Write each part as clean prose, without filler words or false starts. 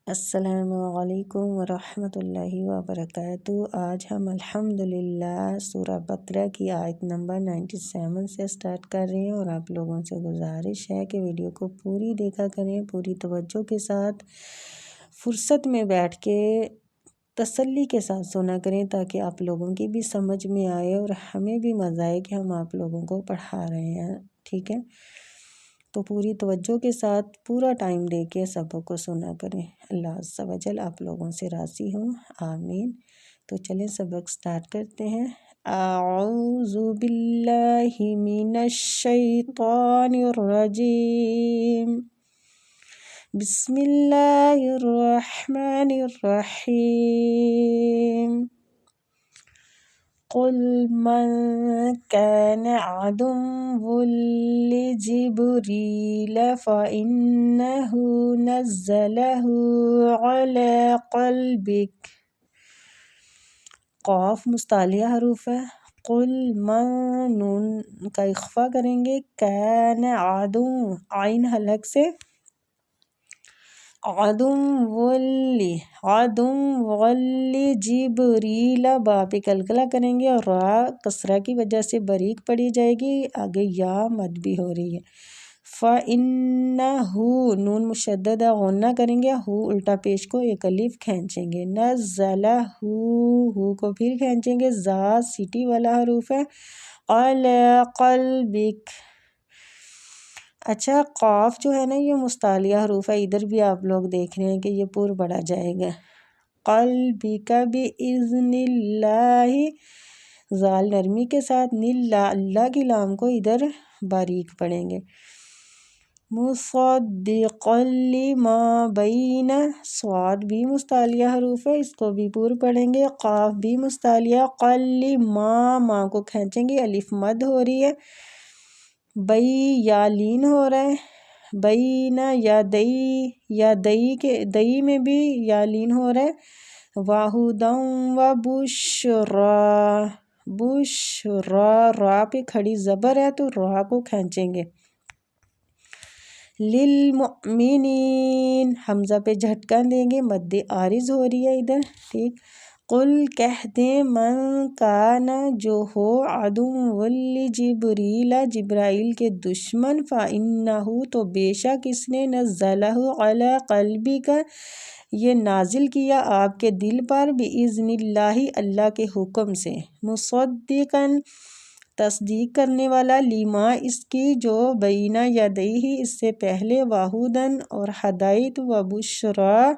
السلام علیکم ورحمۃ اللہ وبرکاتہ۔ آج ہم الحمدللہ سورہ بقرہ کی آیت نمبر 97 سے سٹارٹ کر رہے ہیں، اور آپ لوگوں سے گزارش ہے کہ ویڈیو کو پوری دیکھا کریں، پوری توجہ کے ساتھ فرصت میں بیٹھ کے تسلی کے ساتھ سنا کریں، تاکہ آپ لوگوں کی بھی سمجھ میں آئے اور ہمیں بھی مزہ آئے کہ ہم آپ لوگوں کو پڑھا رہے ہیں، ٹھیک ہے؟ تو پوری توجہ کے ساتھ پورا ٹائم دے کے سبق کو سنا کریں۔ اللہ عز و جل آپ لوگوں سے راضی ہوں، آمین۔ تو چلیں سبق سٹارٹ کرتے ہیں۔ اعوذ باللہ من الشیطان الرجیم، بسم اللہ الرحمن الرحیم۔ قل من كان عدوا لجبريل فإنه نزله على قلبك، قاف مستعلیہ حروف ہے۔ قل من، نون کا اخفا کریں گے، کان عدو، عین حلق سے، عدو جبریل، با پہ کلکلہ کریں گے، اور را کسرہ کی وجہ سے باریک پڑھی جائے گی، آگے یا مد بھی ہو رہی ہے۔ فَإِنَّهُ، نون مشددہ غنہ کریں گے، ہو الٹا پیش کو ایک الف کھینچیں گے، نزلہ، ہو کو پھر کھینچیں گے، زا سیٹی والا حروف ہے، علی قلبک۔ اچھا، قاف جو ہے نا یہ مستعلیہ حروف ہے، ادھر بھی آپ لوگ دیکھ رہے ہیں کہ یہ پور پڑھا جائے گا، قلبک بِإِذْنِ اللہ، زال نرمی کے ساتھ، اللہ کی لام کو ادھر باریک پڑھیں گے، مصدقا لما بین، صاد بھی مستعلیہ حروف ہے، اس کو بھی پور پڑھیں گے، قاف بھی مستعلیہ، ماں کو کھینچیں گے، الف مد ہو رہی ہے، بئی یا لین ہو رہا ہے، بین یا دئی میں بھی یا لین ہو رہا ہے، وَہُدًى وَبُشْرَى، بشرا، را پہ کھڑی زبر ہے تو را کو کھینچیں گے، للمؤمنین، حمزہ پہ جھٹکا دیں گے، مد عارض ہو رہی ہے ادھر، ٹھیک۔ قل کہہ دیں، من کانا، جو ہو، عدو لجبریل، جبرائیل کے دشمن، فإنہ، تو بے شک اس نے، نزلہ علی قلبک، یہ نازل کیا آپ کے دل پر، بِإِذْنِ اللہ، اللہ کے حکم سے، مصدقاً، تصدیق کرنے والا، لما، اس کی، جو بین یدیہ، اس سے پہلے، وہدًا، اور ہدایت، وبشریٰ،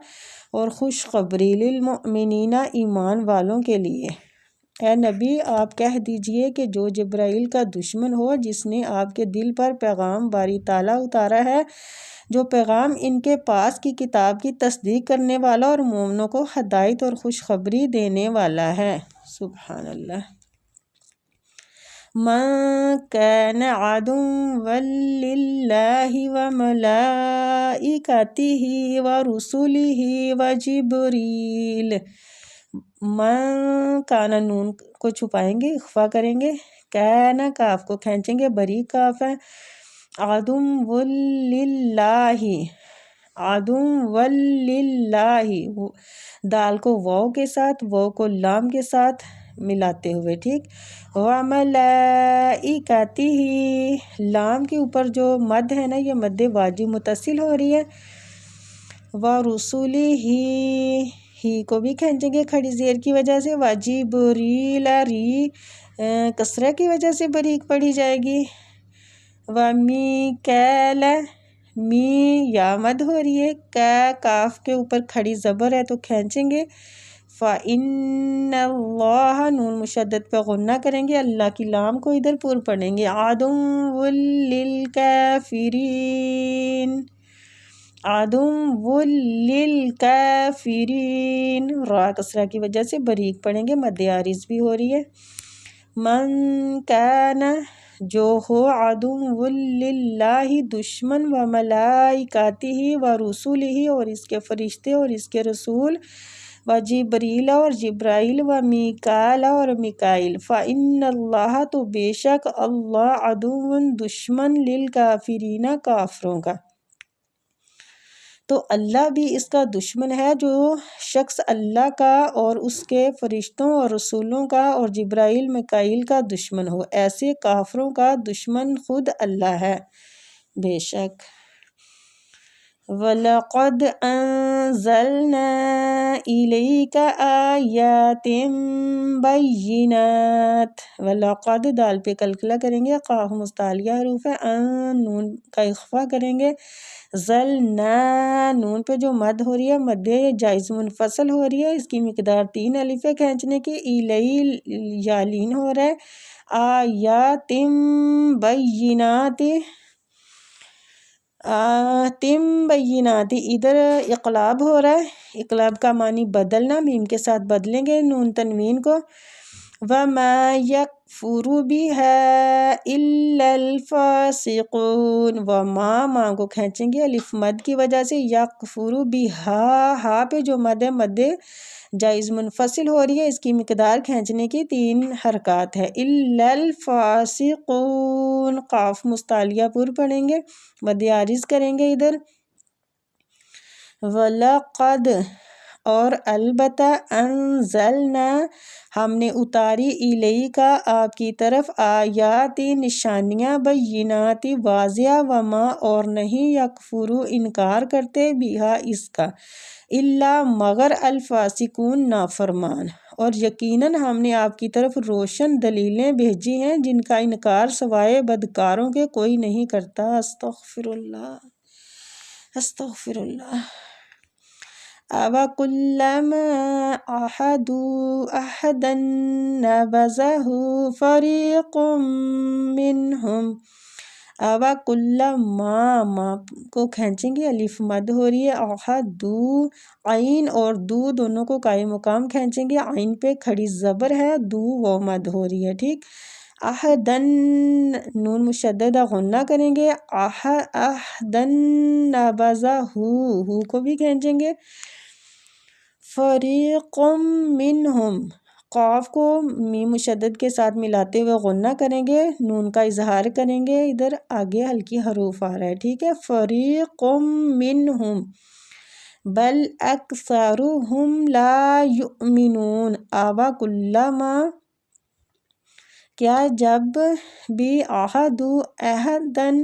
اور خوشخبری، للمؤمنین، ایمان والوں کے لیے۔ اے نبی آپ کہہ دیجئے کہ جو جبرائیل کا دشمن ہو، جس نے آپ کے دل پر پیغام باری تعالیٰ اتارا ہے، جو پیغام ان کے پاس کی کتاب کی تصدیق کرنے والا اور مومنوں کو ہدایت اور خوشخبری دینے والا ہے، سبحان اللہ۔ من کان عدوا للہ وملائکتہ ورسلہ وجبریل، من کانا، نون کو چھپائیں گے، اخفا کریں گے، کانا، کاف کو کھینچیں گے، باریک کاف ہے، عدو للہ، عدو للہ، دال کو واو کے ساتھ، واو کو لام کے ساتھ ملاتے ہوئے، ٹھیک، وملائکتہ، لام کے اوپر جو مد ہے نا، یہ مد واجب متصل ہو رہی ہے، ورسلہ، ہی کو بھی کھینچیں گے کھڑی زیر کی وجہ سے، وجبریل، ری کسرہ کی وجہ سے باریک پڑھی جائے گی، ومیکائیل، می یا مد ہو رہی ہے، کاف کے اوپر کھڑی زبر ہے تو کھینچیں گے، فَإِنَّ اللَّهَ، نون مشدد پہ غنہ کریں گے، اللہ کی لام کو ادھر پور پڑھیں گے، عدو للکافرین، عدو للکافرین، را کسرہ کی وجہ سے باریک پڑھیں گے، مد عارض بھی ہو رہی ہے، من کانا، جو ہو، عدو للہ، دشمن، وملائکتہ، ورسلہ، اور اس کے فرشتے اور اس کے رسول، وجبریل، اور جبرائیل، ومیکائیل، اور میکائیل، فإن اللہ، تو بے شک اللہ، عدو، دشمن، للکافرین، کافروں کا، تو اللہ بھی اس کا دشمن ہے۔ جو شخص اللہ کا اور اس کے فرشتوں اور رسولوں کا اور جبرائیل میکائیل کا دشمن ہو، ایسے کافروں کا دشمن خود اللہ ہے۔ بے شک وَلَقَدْ أَنزَلْنَا إِلَيْكَ آيَاتٍ بَيِّنَاتٍ۔ وَلَقَدْ دال پہ کلکلہ کریں گے، قاف مستعلیہ حروف ہے، نون کا اخفا کریں گے، زلنا نون پہ جو مد ہو رہی ہے مد جائز منفصل ہو رہی ہے، اس کی مقدار 3 الف ہے کھینچنے کی، الی یالین ہو رہا ہے، آیات بینات بینات ادھر اقلاب ہو رہا ہے، اقلاب کا معنی بدلنا، میم کے ساتھ بدلیں گے نون تنوین کو، وَمَا يَكْفُرُ بِهَا إِلَّا الْفَاسِقُونَ، وَمَا ماں کو کھینچیں گے الف مد کی وجہ سے، یکفر بِهَا ہا پہ جو مد ہے مد جائز منفصل ہو رہی ہے، اس کی مقدار کھینچنے کی 3 حرکات ہے، إِلَّا الْفَاسِقُونَ قاف مستعلیہ پر پڑھیں گے، مد عارض کریں گے ادھر، وَلَقَدْ اور البتہ انزلنا ہم نے اتاری الیکا آپ کی طرف آیات نشانیاں بینات واضح، وما اور نہیں یکفرو انکار کرتے بیہا اس کا، الا مگر الفاسقون نافرمان، اور یقیناً ہم نے آپ کی طرف روشن دلیلیں بھیجی ہیں جن کا انکار سوائے بدکاروں کے کوئی نہیں کرتا۔ استغفر اللہ استغفر اللہ۔ أَوَكُلَّمَا عَاهَدُوا عَهْدًا نَبَذَهُ فَرِيقٌ مِّنْهُمْ، أَوَكُلَّمَا کو کھینچیں گے الف مد ہو رہی ہے، عَاهَدُوا عین اور دو دونوں کو قائم مقام کھینچیں گے، عین پہ کھڑی زبر ہے، دو وہ مد ہو رہی ہے، ٹھیک، عہدن نون مشددہ غنہ کریں گے، عہدن نبذہ ہو کو بھی کھینچیں گے، فریق منہم قاف کو میم مشدد کے ساتھ ملاتے ہوئے غنہ کریں گے، نون کا اظہار کریں گے، ادھر آگے ہلکی حروف آ رہا ہے، ٹھیک ہے، فریق منہم بل اکثرہم لا یؤمنون، آبا کلما کیا جب بھی عہدوا عہدن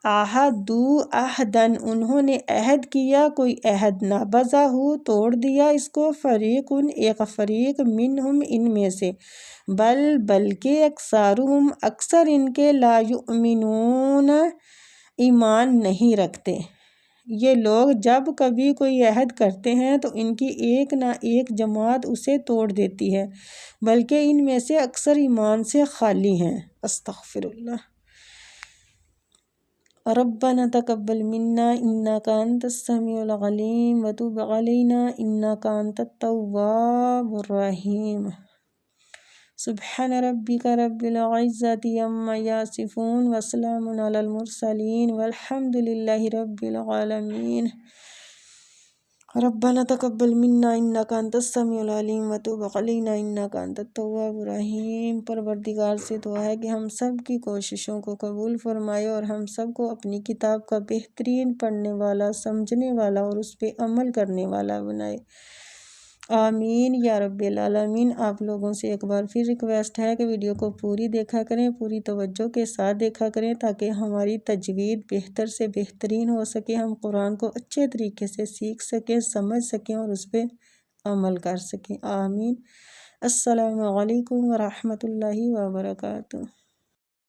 عہدن انہوں نے عہد کیا کوئی عہد، نبذہ توڑ دیا اس کو، فریقن ایک فریق منہم ان میں سے، بلکہ اکثرہم اکثر ان کے لا یؤمنون ایمان نہیں رکھتے۔ یہ لوگ جب کبھی کوئی عہد کرتے ہیں تو ان کی ایک نہ ایک جماعت اسے توڑ دیتی ہے، بلکہ ان میں سے اکثر ایمان سے خالی ہیں۔ استغفر اللہ۔ ربنا تقبل منا انك انت السميع العليم وتب علينا انك انت التواب الرحيم سبحان ربك رب العزة عما يصفون وسلام على المرسلين والحمد لله رب العالمين۔ ربنا تقبل منا انك انت السميع العليم وتب علينا انك انت التواب الرحيم۔ پروردگار سے دعا ہے کہ ہم سب کی کوششوں کو قبول فرمائے اور ہم سب کو اپنی کتاب کا بہترین پڑھنے والا، سمجھنے والا اور اس پہ عمل کرنے والا بنائے، آمین یا رب العالمین۔ آپ لوگوں سے ایک بار پھر ریکویسٹ ہے کہ ویڈیو کو پوری دیکھا کریں، پوری توجہ کے ساتھ دیکھا کریں تاکہ ہماری تجوید بہتر سے بہترین ہو سکے، ہم قرآن کو اچھے طریقے سے سیکھ سکیں، سمجھ سکیں اور اس پہ عمل کر سکیں، آمین۔ السلام علیکم ورحمۃ اللہ وبرکاتہ۔